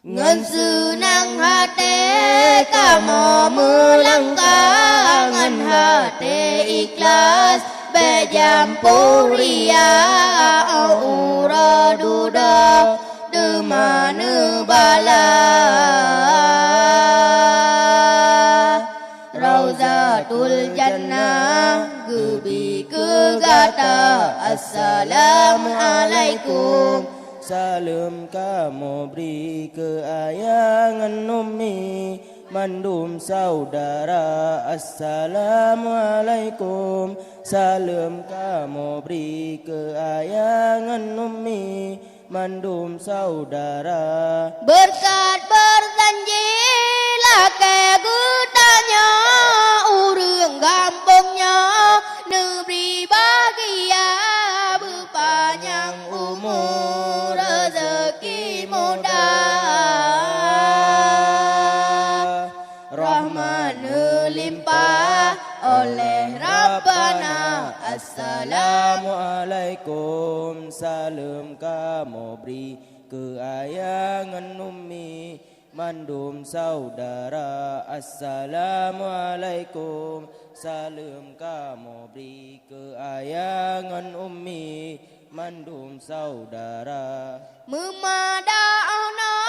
Ngân sư năng hà tế cả mò mưa lăng ca ngân hà tế ikhlas be jam puria au ra du da de manu bala Rauzatul Jannah Gubi Kegata Assalamualaikum Salam kamu beri keayangan Ummi Mandum saudara Assalamualaikum Salam kamu beri keayangan Ummi Mandum saudara Berkat berjanjilah ke gutanya Urang kampungnya Negeri bahagia berpanjang umur rezeki mudah Rahman limpah oleh Rabbana Assalamualaikum Salam kamu beri keayangan Ummi Mandum saudara Assalamualaikum Salam kamu beri keayangan Ummi Mandum saudara Memada'na